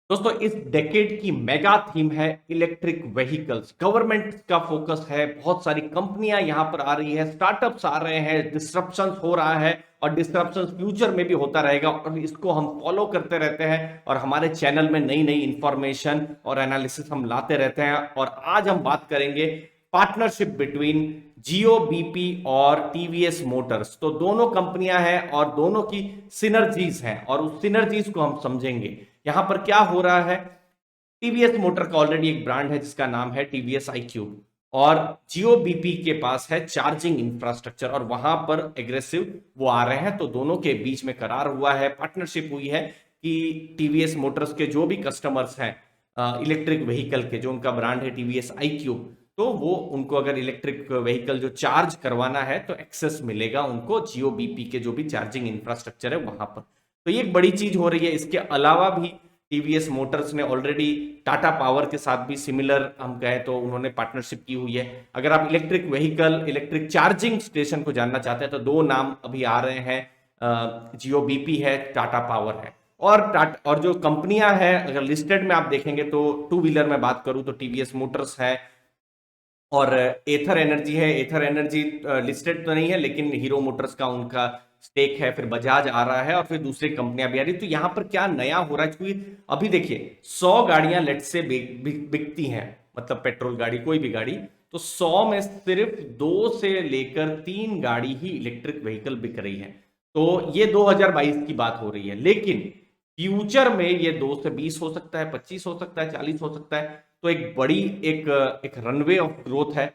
दोस्तों इस डेकेड की मेगा थीम है इलेक्ट्रिक व्हीकल्स। गवर्नमेंट का फोकस है, बहुत सारी कंपनियां यहां पर आ रही है, स्टार्टअप्स आ रहे हैं, डिस्ट्रप्शन हो रहा है और डिस्ट्रप्शन फ्यूचर में भी होता रहेगा और इसको हम फॉलो करते रहते हैं और हमारे चैनल में नई नई इंफॉर्मेशन और एनालिसिस हम लाते रहते हैं। और आज हम बात करेंगे पार्टनरशिप बिटवीन जियो बीपी और टीवीएस मोटर्स। तो दोनों कंपनियां हैं और दोनों की सिनर्जीज हैं और उस सिनर्जीज को हम समझेंगे। यहां पर क्या हो रहा है, टीवीएस मोटर का ऑलरेडी एक ब्रांड है जिसका नाम है टीवीएस iQube और जियो बीपी के पास है चार्जिंग इंफ्रास्ट्रक्चर और वहां पर एग्रेसिव वो आ रहे हैं। तो दोनों के बीच में करार हुआ है, पार्टनरशिप हुई है कि टीवीएस मोटर्स के जो भी कस्टमर्स हैं इलेक्ट्रिक व्हीकल के, जो उनका ब्रांड है टीवीएस iQube, तो वो उनको अगर इलेक्ट्रिक व्हीकल जो चार्ज करवाना है तो एक्सेस मिलेगा उनको जियो बीपी के जो भी चार्जिंग इंफ्रास्ट्रक्चर है वहां पर। तो ये एक बड़ी चीज हो रही है। इसके अलावा भी टीवीएस मोटर्स ने ऑलरेडी टाटा पावर के साथ भी सिमिलर हम कहें तो उन्होंने पार्टनरशिप की हुई है। अगर आप electric vehicle, electric charging station को जानना चाहते हैं तो दो नाम अभी आ रहे हैं, जियो बीपी है, टाटा पावर है। और जो कंपनियां हैं अगर लिस्टेड में आप देखेंगे तो टू व्हीलर में बात करूं तो टीवीएस मोटर्स है और एथर एनर्जी है। एथर एनर्जी लिस्टेड तो नहीं है लेकिन हीरो मोटर्स का उनका स्टेक है, फिर बजाज आ रहा है और फिर दूसरी कंपनियां भी आ रही है। तो यहां पर क्या नया हो रहा है, क्योंकि अभी देखिए 100 गाड़ियां लेट से बिकती हैं, मतलब पेट्रोल गाड़ी कोई भी गाड़ी, तो 100 में सिर्फ 2 से लेकर 3 गाड़ी ही इलेक्ट्रिक व्हीकल बिक रही है। तो ये 2022 की बात हो रही है, लेकिन फ्यूचर में ये 2 से 20 हो सकता है, 25 हो सकता है, 40 हो सकता है। तो एक बड़ी एक रनवे ऑफ ग्रोथ है।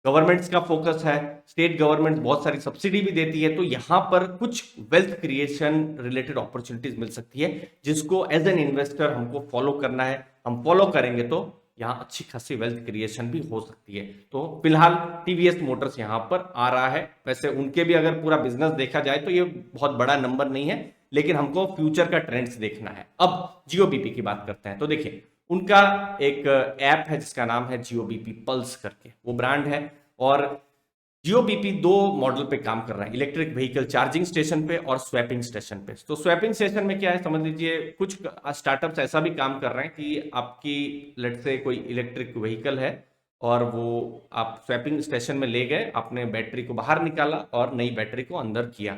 गवर्नमेंट्स का फोकस है, स्टेट गवर्नमेंट बहुत सारी सब्सिडी भी देती है, तो यहां पर कुछ वेल्थ क्रिएशन रिलेटेड अपॉर्चुनिटीज मिल सकती है जिसको एज एन इन्वेस्टर हमको फॉलो करना है। हम फॉलो करेंगे तो यहां अच्छी खासी वेल्थ क्रिएशन भी हो सकती है। तो फिलहाल टीवीएस मोटर्स यहां पर आ रहा है। वैसे उनके भी अगर पूरा बिजनेस देखा जाए तो ये बहुत बड़ा नंबर नहीं है, लेकिन हमको फ्यूचर का ट्रेंड्स देखना है। अब जियो बीपी की बात करते हैं तो देखिए उनका एक ऐप है जिसका नाम है जियो बीपी पल्स करके, वो ब्रांड है। और जियो बीपी दो मॉडल पे काम कर रहा है, इलेक्ट्रिक व्हीकल चार्जिंग स्टेशन पे और स्वैपिंग स्टेशन पे। तो स्वैपिंग स्टेशन में क्या है समझ लीजिए, कुछ स्टार्टअप्स ऐसा भी काम कर रहे हैं कि आपकी लेट से कोई इलेक्ट्रिक व्हीकल है और वो आप स्वैपिंग स्टेशन में ले गए, आपने बैटरी को बाहर निकाला और नई बैटरी को अंदर किया,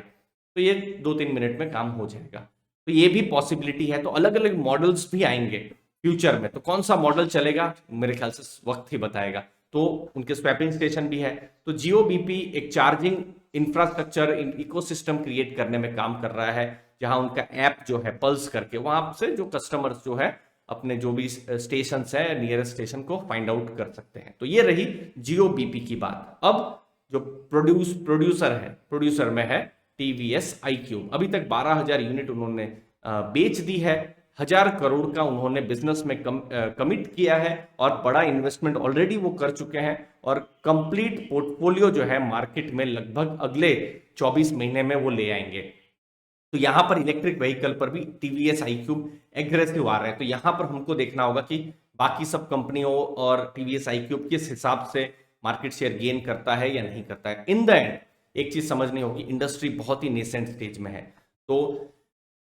तो ये 2-3 मिनट में काम हो जाएगा। तो ये भी पॉसिबिलिटी है। तो अलग अलग मॉडल्स भी आएंगे फ्यूचर में। तो कौन सा मॉडल चलेगा मेरे ख्याल से वक्त ही बताएगा। तो उनके स्वैपिंग स्टेशन भी है। तो जियो बीपी एक चार्जिंग इंफ्रास्ट्रक्चर इकोसिस्टम क्रिएट करने में काम कर रहा है, जहां उनका ऐप जो है पल्स करके वहां से जो कस्टमर्स जो है अपने जो भी स्टेशन है नियरेस्ट स्टेशन को फाइंड आउट कर सकते हैं। तो ये रही जियो बीपी की बात। अब जो प्रोड्यूसर में है टीवीएस iQube। अभी तक 12,000 यूनिट उन्होंने बेच दी है, 1,000 करोड़ का उन्होंने बिजनेस में कमिट किया है और बड़ा इन्वेस्टमेंट ऑलरेडी वो कर चुके हैं और कंप्लीट पोर्टफोलियो जो है मार्केट में लगभग अगले 24 महीने में वो ले आएंगे। तो यहां पर इलेक्ट्रिक व्हीकल पर भी टीवीएस iQube एग्रेसिव आ रहे हैं। तो यहां पर हमको देखना होगा कि बाकी सब कंपनियों और टीवीएस iQube किस हिसाब से मार्केट शेयर गेन करता है या नहीं करता है। इन द एंड एक चीज समझनी होगी, इंडस्ट्री बहुत ही नेसेंट स्टेज में है, तो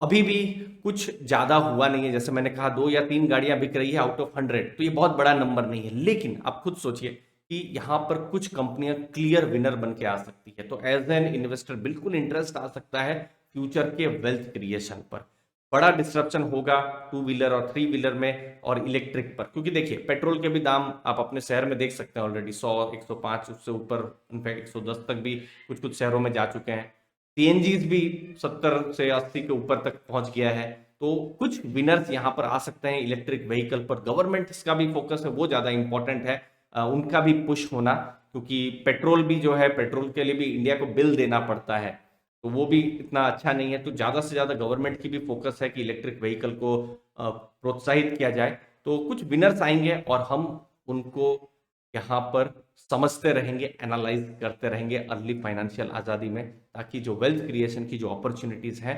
अभी भी कुछ ज्यादा हुआ नहीं है। जैसे मैंने कहा 2 या 3 गाड़ियां बिक रही है आउट ऑफ 100, तो ये बहुत बड़ा नंबर नहीं है। लेकिन आप खुद सोचिए कि यहां पर कुछ कंपनियां क्लियर विनर बन के आ सकती है। तो एज एन इन्वेस्टर बिल्कुल इंटरेस्ट आ सकता है फ्यूचर के वेल्थ क्रिएशन पर। बड़ा डिस्ट्रप्शन होगा टू व्हीलर और थ्री व्हीलर में और इलेक्ट्रिक पर, क्योंकि देखिए पेट्रोल के भी दाम आप अपने शहर में देख सकते हैं ऑलरेडी 100, 105, उससे ऊपर इनफैक्ट 110 तक भी कुछ कुछ शहरों में जा चुके हैं। सीएनजीज भी 70 से 80 के ऊपर तक पहुंच गया है। तो कुछ विनर्स यहां पर आ सकते हैं इलेक्ट्रिक व्हीकल पर। गवर्नमेंट का भी फोकस है, वो ज्यादा इंपॉर्टेंट है, उनका भी पुश होना, क्योंकि पेट्रोल भी जो है, पेट्रोल के लिए भी इंडिया को बिल देना पड़ता है, तो वो भी इतना अच्छा नहीं है। तो ज्यादा से ज्यादा गवर्नमेंट की भी फोकस है कि इलेक्ट्रिक व्हीकल को प्रोत्साहित किया जाए। तो कुछ विनर्स आएंगे और हम उनको यहाँ पर समझते रहेंगे, एनालाइज करते रहेंगे अर्ली फाइनेंशियल आजादी में, ताकि जो वेल्थ क्रिएशन की जो अपॉर्चुनिटीज हैं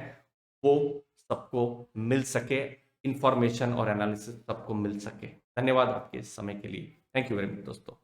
वो सबको मिल सके, इंफॉर्मेशन और एनालिसिस सबको मिल सके। धन्यवाद आपके इस समय के लिए। थैंक यू वेरी मच दोस्तों।